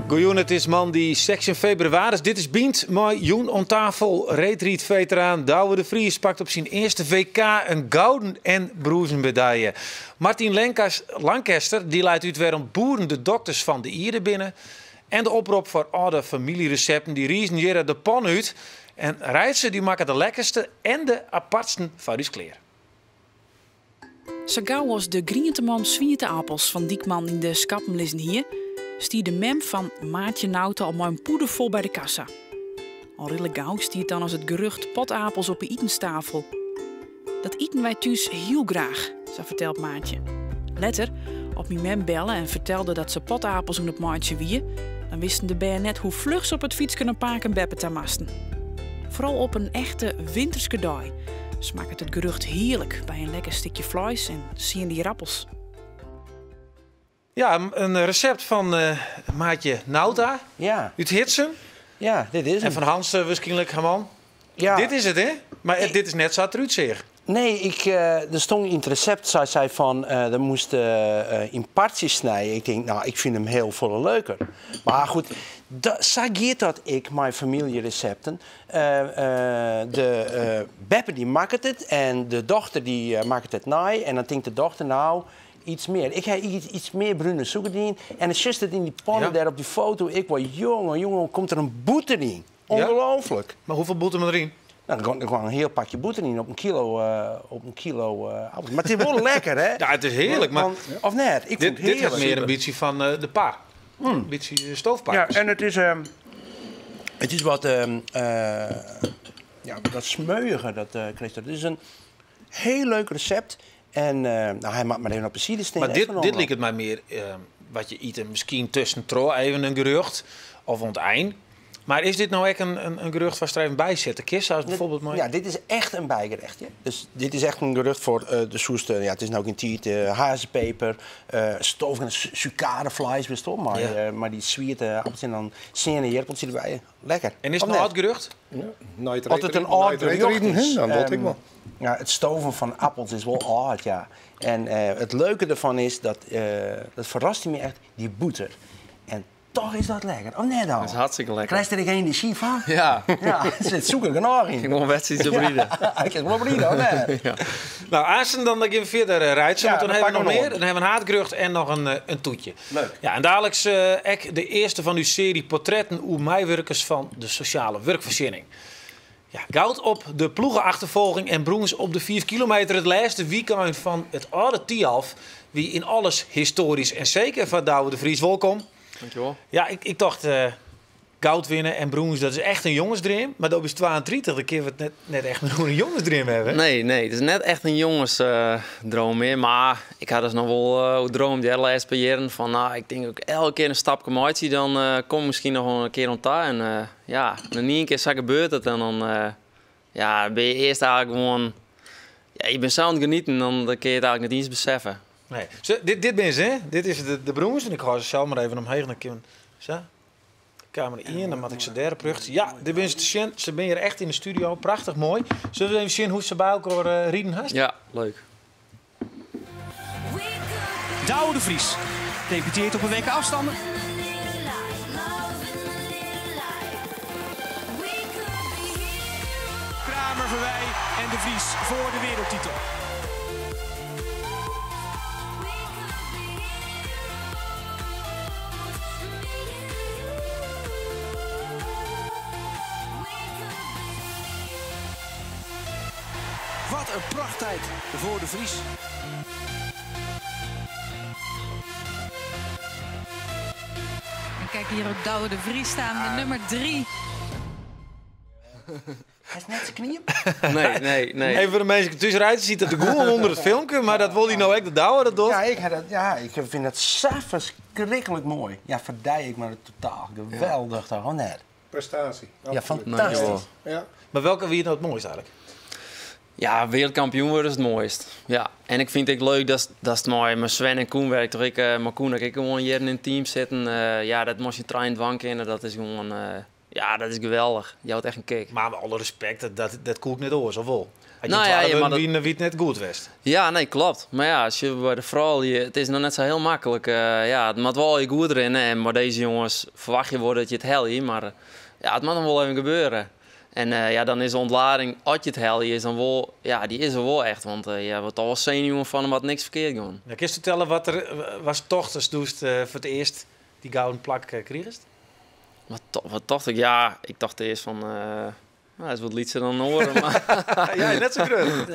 Goeien, het is man die section februari. Dit is Bient, maar Joen on tafel. Retreat-veteraan Douwe de Vries pakt op zijn eerste VK een gouden en bronzen medaille. Martin Lancaster die leidt uit weer een boeren de dokters van de Ieren binnen. En de oproep voor oude familierecepten die riezen hier de pan uit. En Rijtsen die maken de lekkerste en de apartsten van uw kleer. Zo gauw als de Grienteman zwierte appels van Diekman in de Schappenlissen hier, stier de mem van Maatje Nauta al maar een poeder vol bij de kassa. Al rille gauw stiert dan als het gerucht potapels op de etenstafel. Dat eten wij thuis heel graag, zo vertelt Maatje. Letter, op mijn mem bellen en vertelde dat ze potapels in het maatje wie, dan wisten de bijen net hoe vlug ze op het fiets kunnen pakken beppen tamasten. Vooral op een echte winterske dag smaakt het gerucht heerlijk bij een lekker stukje vlees en zien die appels. Ja, een recept van Maatje Nauta. Ja. Uit Hitsen. Ja, dit is hem. En van Hans waarschijnlijk Herman. Ja. Dit is het, hè? Maar dit is net zo eruit zeg. Nee, er stond in het recept, zei van, er moest in partjes snijden. Ik denk, nou, ik vind hem heel veel leuker. Maar goed, sageert dat ik mijn familierecepten. De Beppe die maakt het en de dochter die maakt het naai. En dan denkt de dochter, nou, iets meer. Ik heb iets meer bruine zoekerdien. En het zit in die pannen daar op die foto. Ik word jongen, komt er een boete in. Ongelooflijk. Ja? Maar hoeveel boete erin? Nou, er kwam een heel pakje boter in op een kilo appels. Maar het is wel lekker, hè? Ja, het is heerlijk. Maar of net? Ik vond het dit heeft meer een beetje van de pa. Een beetje stoofpaardjes. Ja, en het is wat, dat smeuiger, dat Christa. Het is een heel leuk recept. En hij maakt maar even op de sidesteen. Maar dit lijkt het mij meer wat je eet. Misschien tussen trouw even een gerucht of aan het eind. Maar is dit nou echt een gerucht waar ze er even bij zitten? Kist, bijvoorbeeld maar. Ja, dit is echt een bijgerechtje. Dus dit is echt een gerucht voor de soesten. Ja, het is nou ook in tiet, hazenpeper, stoof en sucadevlees bestond. Maar die zwierte appels en dan sene jerpels erbij. Lekker. En is het nou oud gerucht? Ja, Als het een oud gerucht is, dan wil ik wel. Ja, het stoven van appels is wel oud, ja. En het leuke ervan is dat verrast me echt, die boter. En toch is dat lekker. Oh nee dan. Dat is hartstikke lekker. Krijg je er geen die Shiva? Ja. Ja, er zit zoeken genoeg in. Gewoon wedstrijd te brieden. Ik heb wel brieden, hoor. Nee. Ja. Nou, Aarsen dan gaan we verder Rijtsen. Ja, Dan hebben we nog meer. op. Dan hebben we een haardgerucht en nog een toetje. Leuk. Ja, en dadelijk de eerste van uw serie portretten hoe mijwerkers van de sociale werkvoorziening. Ja, goud op de ploegenachtervolging en bronze op de 4 kilometer. Het laatste weekend van het oude Tialf. Wie in alles historisch en zeker van Douwe de Vries. Welkom. Dankjewel. Ja, ik dacht goud winnen en bronze, dat is echt een jongensdream. Maar dat is 32, dan kunnen we het net echt een jongensdream hebben. Nee, het is net echt een jongensdroom meer. Maar ik had dus nog wel droom de laatste jaren van, nou, ik denk ook elke keer een stapje mooi, dan kom ik misschien nog een keer ontdaan. En dan niet een keer zo gebeurt het en dan ben je eerst eigenlijk gewoon, je bent zo aan het genieten, dan kun je het eigenlijk niet eens beseffen. Nee. Zo, dit ben ze, hè? Dit is de bronze. En ik ga ze zelf maar even omheen. Dan kunnen zo. Camera 1, dan moet ik ze derde prucht. Ja, dit ben ze te zien. Ze ben hier echt in de studio. Prachtig mooi. Zullen we even zien hoe ze bij elkaar rieden hast? Ja, leuk. Douwe de Vries debuteert op een WK afstanden. Kramer, Verwij en de Vries voor de wereldtitel. Wat een prachttijd voor de Vries. En kijk hier ook Douwe de Vries staan, de nummer 3. Hij is net zijn knieën. Nee. Even voor de mensen tussenuit ziet dat de Google onder het filmpje, maar dat wil hij nou echt de Douwe dat doet. Ik vind het zo verschrikkelijk mooi. Ja, verdij ik me totaal. Geweldig, toch? Net. Prestatie. Ja, Absoluut. fantastisch. Ja. Maar welke wie je nou het mooiste eigenlijk? Ja, wereldkampioen worden is het mooist. Ja. En ik vind het leuk dat het mooi met Sven en Koen werkt. Maar Koen, dat ik gewoon hier in een team zitten. Dat moest je trein dwanken en dat is gewoon Ja, dat is geweldig. Je houdt echt een kick. Maar met alle respect, dat koek net oors, of wel? Had je Nou ja, ja, maar dat- wie het net goed west. Ja, nee, klopt. Maar ja, als je bij de vrouw, het is nog net zo heel makkelijk. Ja, het moet wel je goed rennen. En maar deze jongens verwacht je wel dat je het helpt. Maar ja, het moet dan wel even gebeuren. En ja, dan is de ontlading, als je het helpt, is dan wel, ja, die is er wel echt. Want je wordt al wel zenuwen van hem wat niks verkeerd gaan. Ja, kun je vertellen wat er was toch als doest voor het eerst die gouden plak kreeg? Wat dacht ik? Ja, ik dacht eerst van, nou, dat is wat liedje dan horen. Maar Ja, net zo groot.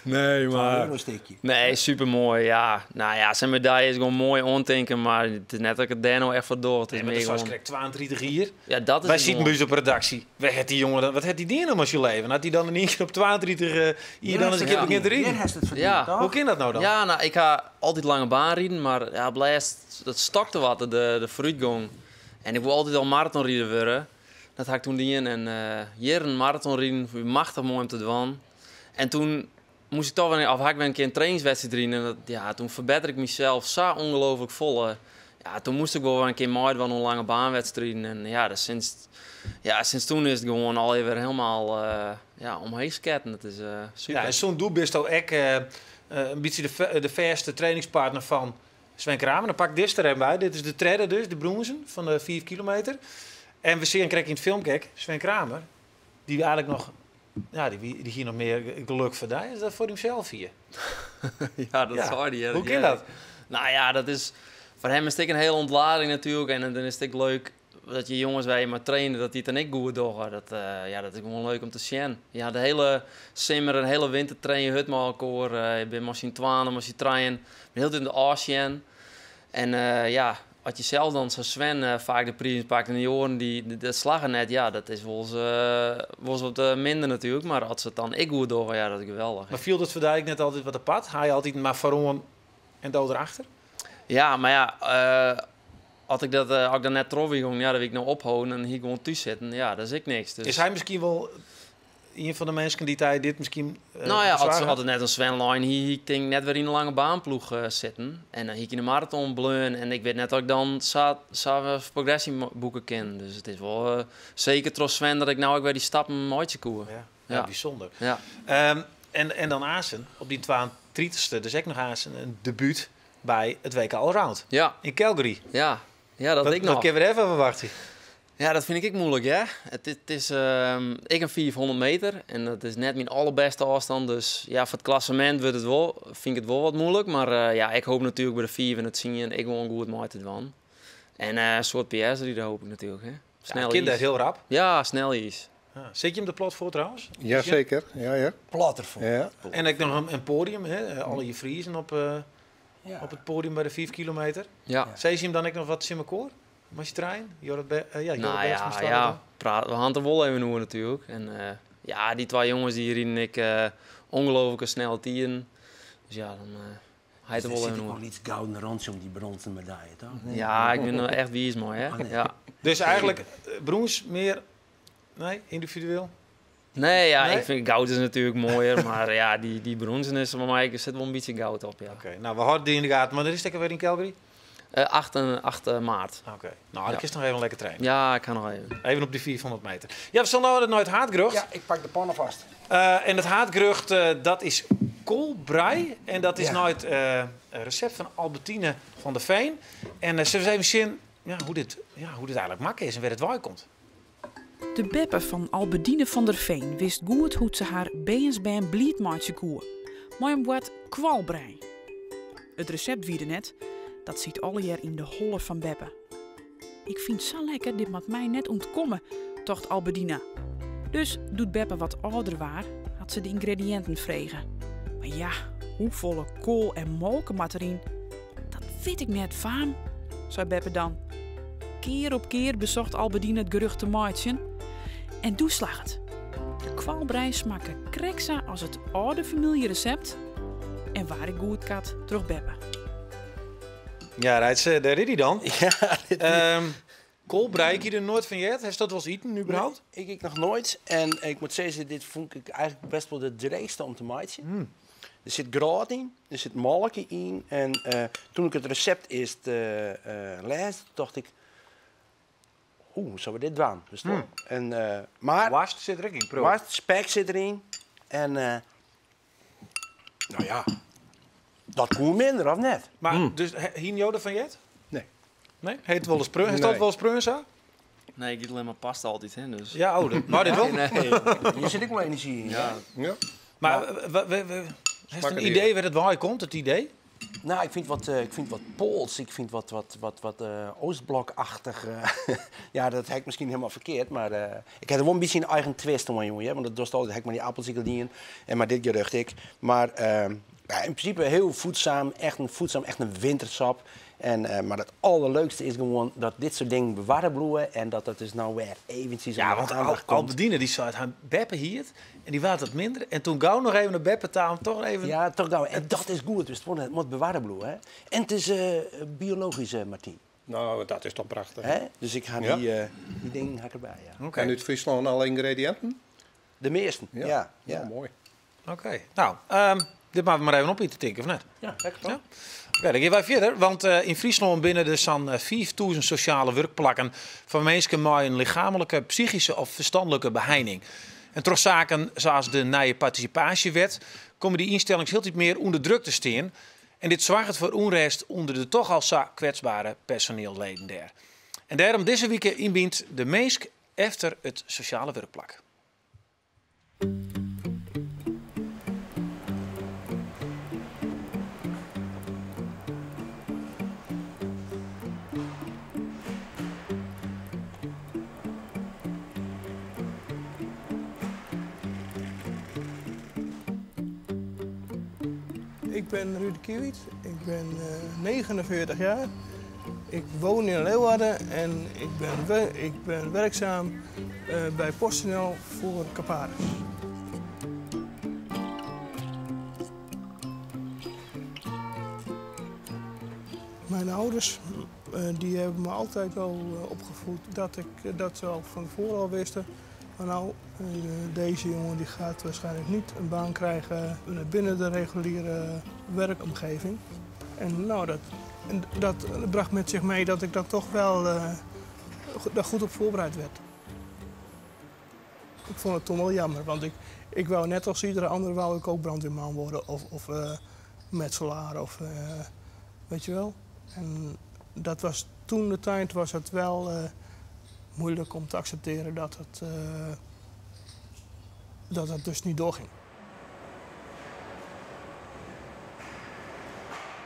nee, Een stukje. Nee, supermooi. Ja, nou ja, zijn medaille is gewoon mooi ontinken, maar het is net dat ik het daar nou echt voor door. Het is Nee, maar meer dat was gewoon. correct 32 hier. Ja, dat is Wij het zien gewoon. bij op redactie. Wat had die jongen, wat had die dier nou als je leven? Had hij dan in één keer op 32 hier dan eens een keer beginnen te Jij rijden? hebt het verdiend, Ja. toch? Hoe kan dat nou dan? Ja, nou, ik ga altijd lange baan rijden, maar ja, blijft, dat stokte wat, de vooruitgang. En ik wil altijd al marathonrijder worden. Dat had ik toen die in. En hier een marathonrijden, machtig mooi om te doen. En toen moest ik toch wel, of had ik wel een keer een trainingswedstrijd rijden. En dat, ja, toen verbeter ik mezelf zo ongelooflijk vol. Ja, toen moest ik wel een keer mooi van een lange baanwedstrijden. En ja, dus sinds toen is het gewoon al weer helemaal ja, omheen sketten. Dat is super. Ja, en zo'n doel bist ook een beetje de verste trainingspartner van Sven Kramer. Dan pak dit er even bij. Dit is de tredde dus, de Broensen, van de 4 kilometer. En we zien, krijg je in het film, kijk, Sven Kramer, die eigenlijk nog, ja, die hier nog meer geluk voor is dat voor hemzelf hier. Ja, dat Ja. zou die. Hoe kan dat? Nou ja, dat is voor hem is het een hele ontlading natuurlijk. En dan is het ook leuk dat je jongens waar je maar trainen, dat die het dan ik goed doen. Ja, dat is gewoon leuk om te zien. Ja, de hele simmer, een hele winter train je hut maar elkaar. Je bent misschien 12, misschien trainen. Heel in de Ocean. En ja, als je zelf dan zoals Sven vaak de prijs pakt in de jaren die dat slagen net, ja, dat is wel eens wat minder natuurlijk. Maar als het dan ik goed doen, ja, dat is geweldig. Maar viel dat voor Dijk net altijd wat apart? Hij altijd maar vooron en dood erachter? Ja, maar ja, als ik dat net trof, ja, dat wil ik nou ophouden en hier gewoon thuis zitten. Ja, dat is ik niks. Dus. Is hij misschien wel een van de mensen die hij dit misschien Nou ja, bezwaar als had? het net als Sven Line, hier denk net weer in een lange baanploeg zitten. En dan hier in de marathon bleun. En ik weet net dat ik dan zou progressie boeken ken. Dus het is wel zeker trots Sven dat ik nou ook weer die stappen mooitje koer. Ja, ja, Ja. bijzonder. Ja. En dan Asen, op die 32e, dus ook nog Asen, een debuut bij het WK Allround Ja, in Calgary. ja. Ja, dat Wat, ik nog. wat kunnen we er even verwachten? Ja, dat vind ik moeilijk, ja. Het is ik een 400 meter en dat is net mijn allerbeste afstand. Dus ja, voor het klassement vind ik het wel wat moeilijk. Maar ja, ik hoop natuurlijk bij de 4 en het zien en ik wil een goed mooi te doen. En een soort PS die daar hoop ik natuurlijk, hè. Snel Kinder is. heel rap. Ja, snel is. Ja. Zit je hem de plot voor trouwens? Jazeker, ja. Platter voor. Ja. En ik nog een podium, hè? Alle je vriezen op Ja. het podium bij de 5 kilometer. Ja. Zie je hem dan ook nog wat Simmerkoor? Als je trein? Jorrit Nou ja, we gaan er wel even over natuurlijk. En ja, die twee jongens die hierin ik ongelooflijk snel tieren. Dus ja, dan hij Er er wel zit even ook over. wel iets gouden randje om die bronzen medaille, toch? Ja, ik ben er echt wie is mooi, hè? Ja. Dus eigenlijk Broens meer individueel? Nee, ja, Nee? ik vind goud is natuurlijk mooier, maar ja, die bronzen is voor mij, er zit wel een beetje goud op, ja. Oké, nou we houden die in de gaten. Maar er is weer in Calgary? 8 maart. Oké, nou dat Ja. is nog even lekker trainen. Ja, ik ga nog even. Even op die 400 meter. Ja, we staan nou nooit haatgerucht. Ja, ik pak de pannen vast. En het haatgerucht, dat is koolbrei. En dat is Ja. nooit een recept van Albertine van der Veen. En ze even zien hoe dit eigenlijk makkelijk is en waar het waar komt. De beppe van Albedine van der Veen wist goed hoe ze haar beensbeen blied maatje koer. Maar een wat kwalbrei. Het recept wie er net, dat ziet alle jaar in de holle van Beppe. Ik vind zo lekker, dit moet mij net ontkomen, tocht Albedina. Dus doet Beppe wat ouder waar, had ze de ingrediënten vregen. Maar ja, hoe volle kool en molken moet erin? Dat weet ik net van, zei Beppe dan. Keer op keer bezocht Albedine het geruchte maatje. En toen slag het. De kwalbrei smaakte kreksa als het oude familierecept. En waar ik goed kat, terug Beppe. Ja, daar is hij dan. Ja, Koolbrei, ik hier er nooit van je. Heeft dat wel eens eten überhaupt? ik nog nooit. En ik moet zeggen, dit vond ik eigenlijk best wel de dreigste om te maken. Er zit graad in, er zit molken in. En toen ik het recept eerst las, dacht ik... zullen we dit doen? Dus maar Wast zit er ook in. Pro. wast, spek zit erin. En nou ja, dat kon minder, of net? Maar dus hier Joden van Jet? Nee. Nee? Heet wel eens Prun? Is Nee. dat wel eens Prun zo? Nee, ik eet alleen maar pasta altijd in, dus... Ja, oude. Maar dit wel. Nee. Hier zit ik wel energie in. Ja. Ja. Maar heeft een idee waar het waar komt, het idee? Nou, ik vind wat Pools, ik vind wat Oostblokachtig. Ja, dat heb ik misschien helemaal verkeerd, maar ik heb er wel een beetje een eigen twist om, jongen. Ja? Want dat was altijd, heb ik maar die appelsiekerdien en maar dit gerucht ik. Maar ja, in principe heel voedzaam, echt een wintersap. En, maar het allerleukste is gewoon dat dit soort dingen bewaren bloeien en dat het dus nou weer eventjes Ja, want Albedine die zei het Beppe hier en die was het minder. En toen gauw nog even naar Beppe taal, toch even... Ja, toch nou. En dat is goed, dus het moet bewaren bloeien. Hè? En het is biologisch, Martien. Nou, dat is toch prachtig. Hè? Dus ik ga Ja. die dingen erbij, ja. Oké. En uit Friesland alle ingrediënten? De meesten, ja. Ja, mooi. Oké. Nou, dit maken we maar even op in te tikken, of net? Ja, lekker toch? Ja. Oké, dan gaan wij verder. Want in Friesland binnen er zo'n 5000 sociale werkplekken van mensen met een lichamelijke, psychische of verstandelijke beheining. En door zaken zoals de nieuwe participatiewet komen die instellingen heel iets meer onder druk te staan. En dit zorgt voor onrust onder de toch al zo kwetsbare personeelleden daar. En daarom deze week inbindt de meesk efter het sociale werkplek. Ik ben Ruud Kiewit, ik ben 49 jaar. Ik woon in Leeuwarden en ik ben werkzaam bij PostNL voor Caparis. Mijn ouders die hebben me altijd wel opgevoed dat ze al van tevoren al wisten. Maar nou, deze jongen die gaat waarschijnlijk niet een baan krijgen binnen de reguliere werkomgeving. En nou, dat bracht met zich mee dat ik daar toch wel daar goed op voorbereid werd. Ik vond het toen wel jammer, want ik wou net als iedere ander wou ik ook brandweerman worden of metselaar of weet je wel. En dat was toen de tijd was het wel moeilijk om te accepteren dat het dus niet doorging.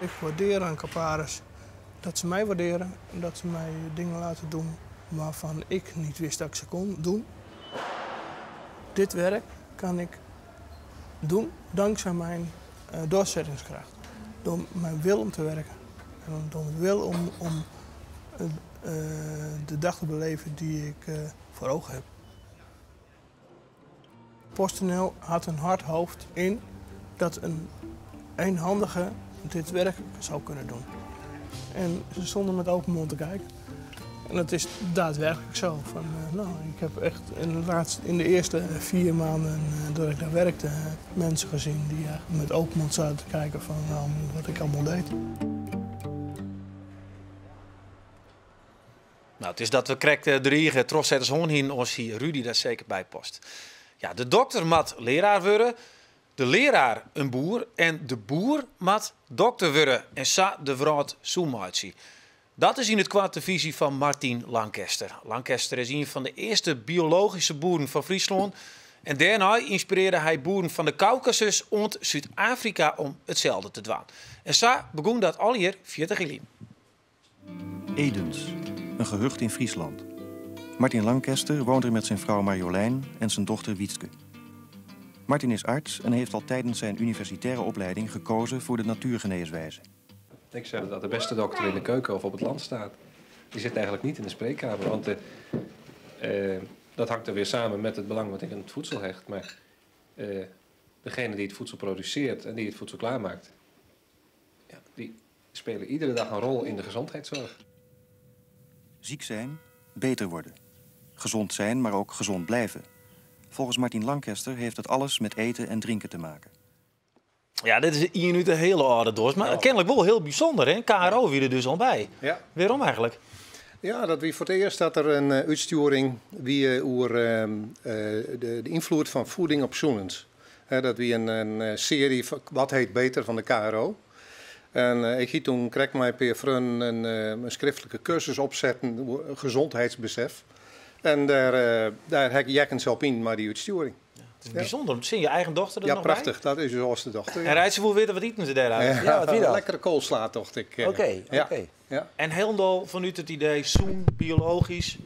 Ik waardeer aan Caparis dat ze mij waarderen en dat ze mij dingen laten doen waarvan ik niet wist dat ik ze kon doen. Dit werk kan ik doen dankzij mijn doorzettingskracht. Door mijn wil om te werken en door mijn wil om de dag te beleven die ik voor ogen heb. PostNL had een hard hoofd in dat een eenhandige dit werk zou kunnen doen. En ze stonden met open mond te kijken. En dat is daadwerkelijk zo. Ik heb echt in de eerste 4 maanden dat ik daar werkte mensen gezien die met open mond zaten te kijken van wat ik allemaal deed. Nou, het is dat we kregen de riegen troszetters hoorn heen als hier Rudy daar zeker bij post. Ja, de dokter mat leraar worden, de leraar een boer en de boer mat dokter worden en sa de vrouw zoemaatje. Dat is in het kwart de visie van Martin Lancaster. Lancaster is een van de eerste biologische boeren van Friesland. En daarna inspireerde hij boeren van de Caucasus en Zuid-Afrika om hetzelfde te doen. En zo begon dat al hier 40 jaar geleden. Edens, een gehucht in Friesland. Martin Lancaster woont er met zijn vrouw Marjolein en zijn dochter Wietske. Martin is arts en heeft al tijdens zijn universitaire opleiding gekozen voor de natuurgeneeswijze. Ik zeg dat de beste dokter in de keuken of op het land staat. Die zit eigenlijk niet in de spreekkamer, want dat hangt er weer samen met het belang wat ik aan het voedsel hecht. Maar degene die het voedsel produceert en die het voedsel klaarmaakt, ja, die spelen iedere dag een rol in de gezondheidszorg. Ziek zijn, beter worden. Gezond zijn, maar ook gezond blijven. Volgens Martin Lancaster heeft het alles met eten en drinken te maken. Ja, dit is hier nu de hele orde door. Maar kennelijk wel heel bijzonder, hè? KRO wie er dus al bij. Ja. Waarom eigenlijk? Ja, dat wie voor het eerst dat er een uitsturing wie over de invloed van voeding op zoenens. Dat wie een serie van, wat heet beter van de KRO. En ik ging toen kreeg mij per Frun een schriftelijke cursus opzetten, gezondheidsbesef. En daar heb ik jekkens op in, maar die uitsturing. Het is bijzonder. Zie je eigen dochter er ja, nog prachtig. bij? Dat is uw oudste dochter. Ja. En rijdt ze wel weten wat eten ze daaruit? Ja, wat wie dat? Lekkere koolsla, dacht ik. Oké. Ja. En helemaal vanuit het idee, zoen, biologisch.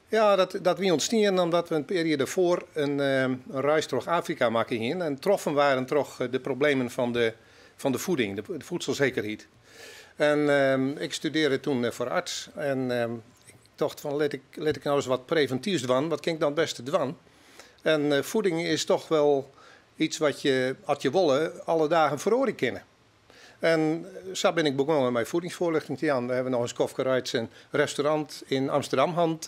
Ja, dat wie ontstaan omdat we een periode daarvoor een reis door Afrika maken gingen. En troffen waren toch de problemen van de voeding, de voedselzekerheid. En ik studeerde toen voor arts. En ik dacht van, let ik nou eens wat preventiefs doen. Wat kan ik dan het beste doen? En voeding is toch wel iets wat je, als je willen, alle dagen veroren kennen. En zo ben ik begonnen met mijn voedingsvoorlichting te doen. We hebben nog eens koffierijds een restaurant in Amsterdam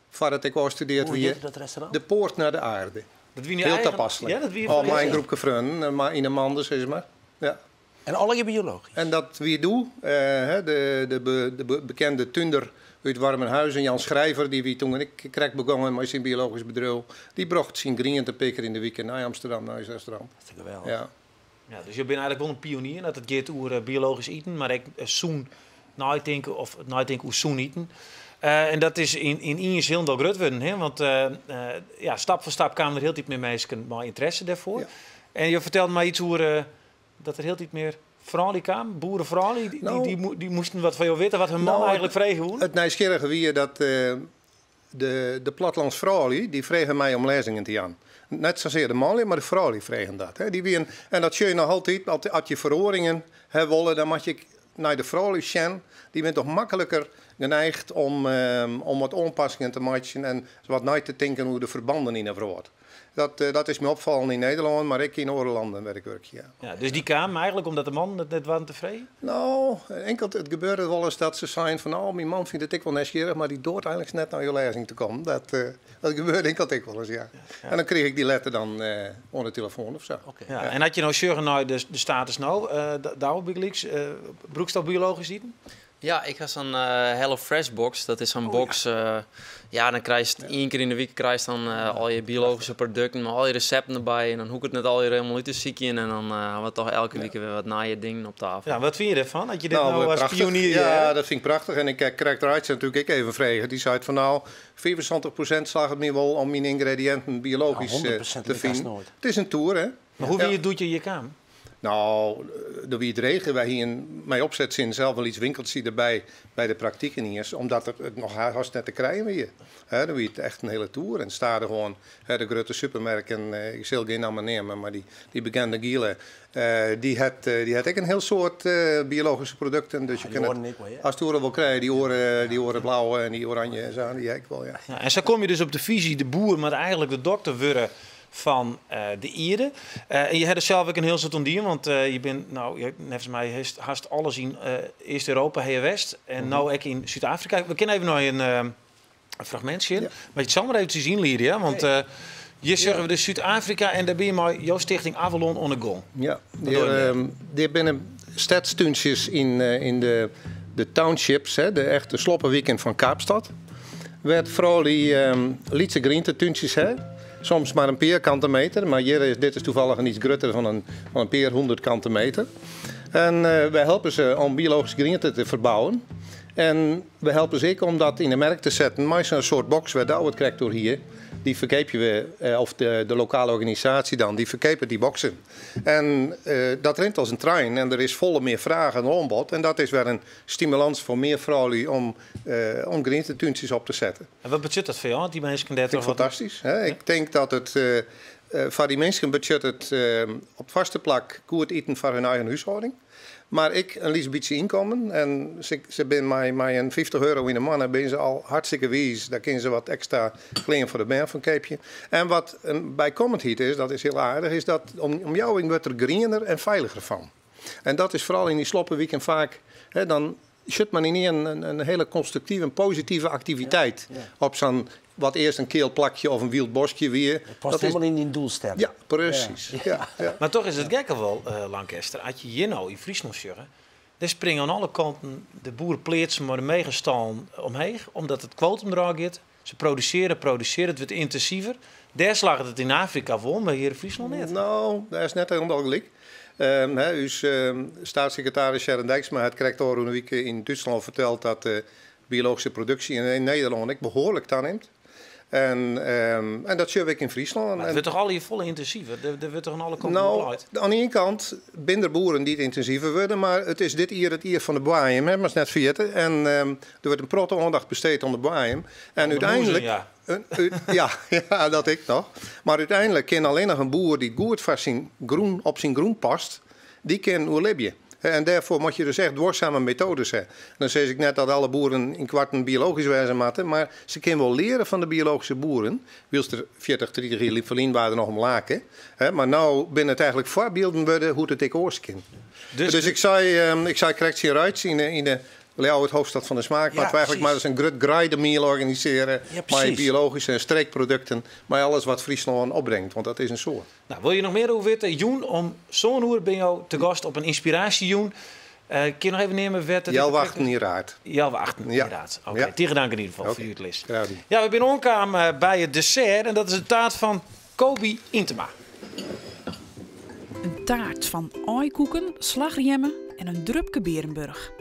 voordat ik studeerde. Hoe heet dat restaurant? De Poort naar de Aarde. Dat wie heel toepasselijk. Ja, dat wie al mijn groepje vrienden, maar in een man dus is maar. Ja. En alle biologisch? En dat wie doe, de bekende tunder uit Warmenhuizen, Jan Schrijver, die wie toen ik kreeg begonnen met zijn biologisch bedrijf, die bracht zijn grieën te pikken in de weekend naar Amsterdam, naar het restaurant. Dat is geweldig. Ja. Ja, dus je bent eigenlijk wel een pionier dat het gaat over biologisch eten, maar ik zoen nadenken of nadenken hoe zoen eten. En dat is in je zin wel groot worden, hè? Want ja, stap voor stap kwamen er heel iets meer mensen met interesse daarvoor. Ja. En je vertelde mij iets over dat er heel iets meer vrouwen kwamen, boerenvrouwen, die moesten wat van jou weten, wat hun man eigenlijk vregen hoe. Het nieuwsgierige wie dat de plattelandsvrouwen die vregen mij om lezingen te gaan. Net zozeer de mannen, maar de vrouwen vregen dat. Hè. En dat zie je nog altijd, als je verhoringen willen, dan mag je naar de vrouwen gaan. Die bent toch makkelijker geneigd om wat aanpassingen te maken en wat na te denken hoe de verbanden in een vrouw. Dat is me opvallen in Nederland, maar ik in andere landen werk ja. Ja, dus die kwamen eigenlijk omdat de man het net waren tevreden? Nou, het gebeurde wel eens dat ze zeiden van, oh, mijn man vindt het ik wel nieuwsgierig, maar die doort eigenlijk net naar je lezing te komen. Dat gebeurde ik wel eens, ja. En dan kreeg ik die letter dan onder de telefoon of zo. Okay. Ja. En had je nou zorgen naar de status nou, daar Big Leagues, broekstap biologisch eten? Ja, ik ga zo'n Hello Fresh box. Dat is zo'n box. Ja, dan krijg je 1 keer in de week dan al je biologische producten, maar al je recepten erbij. En dan hoek het net al je helemaal uit te zieken. En dan hebben we toch elke week weer wat naaie dingen op tafel. Ja, wat vind je ervan? Dat je dit nou als pionier... Ja, dat vind ik prachtig. En ik krijg de arts natuurlijk even vragen. Die zei van nou, 75% slag het me wel om mijn ingrediënten biologisch te vinden. Het is een tour, hè. Maar hoe doet je kamer? Nou, door wie het regen, wij hier mij opzet zien zelf wel iets winkeltjes erbij bij de praktijken hier, omdat het nog haast net te krijgen weer. Dan wie het echt een hele tour en staan er gewoon de grote supermerken. Ik zal geen namen nemen, maar die bekende Gielen, die had ook een heel soort biologische producten. Dus je kunt het als toeren wel krijgen, die oren blauw en die oranje en zo, die heb ik wel, ja. Ja. En zo kom je dus op de visie de boer, maar eigenlijk de dokter worden van de Ieren. En je hebt er zelf ook een heel soort ondier, want je bent, nou, volgens mij haast alles in eerst Europa, heel West en nou ook in Zuid-Afrika. We kunnen even nog een fragmentje in, maar je het zal maar even te zien, Lydia, want hier zeggen we dus Zuid-Afrika en daar ben je maar jouw stichting Avalon on the Go. Ja, die binnen stadstuntjes in de townships, de echte sloppenweekend van Kaapstad, werd vooral die lietse groentetuntjes, soms maar een paar kanten meter, maar dit is toevallig een iets groter van een paar 100 kanten meter. En wij helpen ze om biologische groenten te verbouwen. En we helpen ze ook om dat in de markt te zetten. Maar een soort box waar Douwe het krijgt door hier. Die verkepen we, of de lokale organisatie dan, die verkepen die boxen. En dat rent als een trein en er is volle meer vraag en aanbod. En dat is weer een stimulans voor meer vrouwen om groentetuintjes op te zetten. En wat budget dat voor jou? Die mensen dat is fantastisch. Hè? Ik denk dat het voor die mensen budget het op vaste plak goed eten voor hun eigen huishouding. Maar ik een liefst beetje inkomen en ze ben mij een €50 in de maand ben ze al hartstikke wijs. Daar kunnen ze wat extra kleren voor de band van keepje. En wat een bijkomendheid is, dat is heel aardig, is dat om jou wordt er greener en veiliger van. En dat is vooral in die sloppenweekend vaak, dan zit men in een hele constructieve en positieve activiteit op zo'n wat eerst een keel plakje of een wild bosje weer. Het past helemaal in die doelstelling. Ja, precies. Ja. Maar toch is het gekke wel, Lancaster, als je hier nou in Friesland zegt, Daar springen aan alle kanten de boeren pleetsen maar de meegestaan omheen, omdat het kwotum eraan gaat. Ze produceren, het wordt intensiever. Daar slagen het in Afrika wel, maar hier in Friesland niet. Nou, dat is net helemaal gelijk. Staatssecretaris Sharon Dijksma het krijgt al een week in Duitsland verteld dat de biologische productie in Nederland behoorlijk aanneemt. En dat zie ik in Friesland. Maar het wordt toch al hier volle intensiever? Er wordt toch aan alle kanten beleid? Aan de ene kant binnen boeren die het intensiever worden, maar het is dit hier het van de boaiem, maar is net vergeten. En er wordt een protte aandacht besteed aan de boaiem. En uiteindelijk... Ja, dat ik nog. Maar uiteindelijk kan alleen nog een boer die goed op zijn groen past, die kan oerlibje. En daarvoor moet je dus echt dwaarzame methodes hebben. Dan zeg ik net dat alle boeren in kwarten biologisch wijzen moeten, maar ze kunnen wel leren van de biologische boeren. Wils er 40, 30 jaar verlien waren nog omlaag. Maar nou binnen het eigenlijk voorbeelden worden hoe het ik oors kan. Dus ik zei correctie eruit in de Leeuw, het hoofdstad van de smaak, maar eigenlijk maar eens een grut graidemiel organiseren met biologische streekproducten, maar alles wat Friesland opbrengt, want dat is een soort. Nou, wil je nog meer over weten? Joen, om zo'n uur ben je te gast op een inspiratiejoen. Kun je nog even nemen wat het... Jelwachten hier raad. Jelwachten hier raad. Oké, tegen dank in ieder geval voor het list. Ja, we zijn ongekomen bij het dessert en dat is de taart van Kobi Intema. Een taart van aaikoeken, slagremmen en een drupke Berenburg.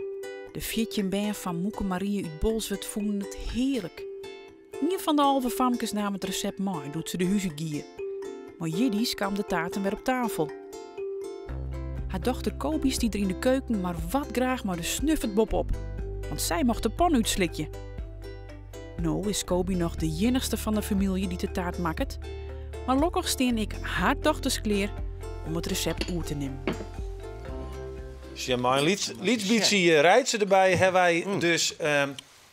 De Fietje en van Moeke Marie uit Bolswet vonden het heerlijk. Een van de halve famkes namen het recept mee, doet ze de huizengier. Maar jiddies kwam de taarten weer op tafel. Haar dochter Kobi stiet er in de keuken maar wat graag maar de snuffetbop op. Want zij mocht de pan uitslikje. Nou is Kobi nog de jinnigste van de familie die de taart maakt. Maar lokkig steen ik haar dochters kleer om het recept oer te nemen. Ja, maar een lietsbietje rijdt ze erbij hebben wij dus...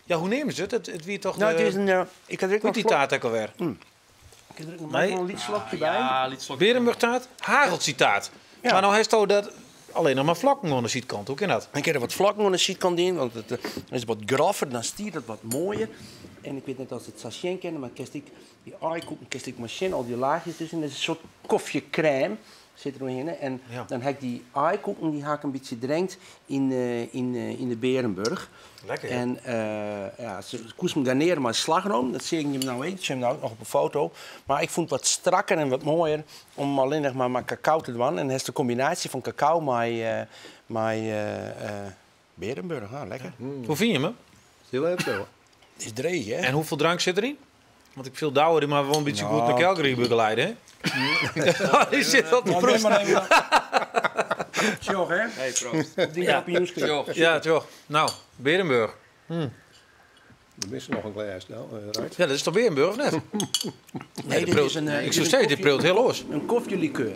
hoe nemen ze het? Het wie toch nou, het is een... ik had die taart ook alweer? Ik heb er nog een lietslokje bij. Ja, Berenburg taart, Hageltje taart. Ja. Maar nou heeft hij dat alleen nog maar vlakken aan de zijkant. Hoe kan dat? Ik heb er wat vlakken aan de zijkant in, want het is wat graffer, dan stiert het wat mooier. En ik weet net als het sachet kennen, maar die aaikoeken, machine, al die laagjes tussen. Dat is een soort koffie-crème. Zit er in. En dan heb ik die aaikoeken, die haak een beetje drenkt in de Berenburg. Lekker. En ze koest me garneren met slagroom. Dat zie ik hem nou eens. Ik zie hem nou nog op een foto. Maar ik vond het wat strakker en wat mooier om alleen nog maar met cacao te doen. En dat is de combinatie van cacao met Berenburg. Lekker. Hoe vind je hem? Heel leuk zo. Het is dreig, hè? En hoeveel drank zit erin? Want ik veel douwer die maar wel een beetje goed naar Calgary begeleiden, hè? Die zit al te proeven. Tjoch, hè? Hey, proost. Ja, tjoch. Nou, Berenburg. We missen nog een glas. Ja, dat is toch Berenburg, of net? Nee, dit is een... ik zou zeggen, dit prilt heel los. Een koffielikeur.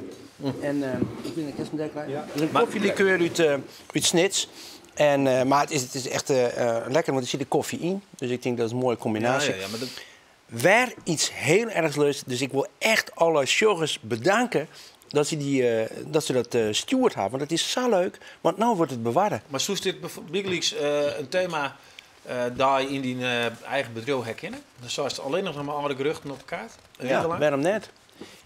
En ik vind het klaar. Het is een koffielikeur uit Snits. Maar het is echt lekker, want er zit de koffie in. Dus ik denk dat is een mooie combinatie. Ja, maar dat... Weer iets heel erg leuks. Dus ik wil echt alle joggers bedanken dat ze dat steward hebben. Want het is zo leuk, want nu wordt het bewaren. Maar zoals dit Big Leagues een thema daar in die eigen bedrijf herkennen? Dan zou het alleen nog maar andere geruchten op de kaart? Ja, waarom net?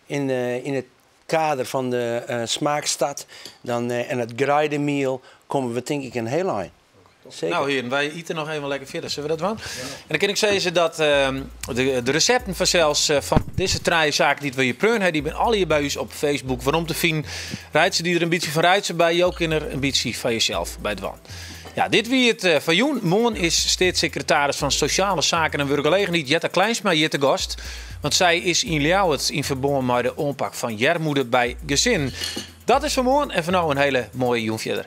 In het kader van de smaakstad en het graidemiel komen we denk ik een heel eind. Zeker. Nou heren, wij eten nog even lekker verder. Zullen we dat doen? Ja. En dan kan ik zeggen dat de recepten van zelfs van deze drie zaken die we je preun hebben, die ben alle hier bij u op Facebook. Waarom te vinden? Rijdt ze die er een beetje van rijdt ze bij je ook in er een beetje van jezelf bij het wan. Ja, dit wie het van Joen. Moon is staatssecretaris van Sociale Zaken en Werkgelegenheid Jette Kleinsma hier te gast. Want zij is in Ljouwert in verband met de aanpak van Jermoede bij gezin. Dat is van Moon en van nou een hele mooie Joen verder.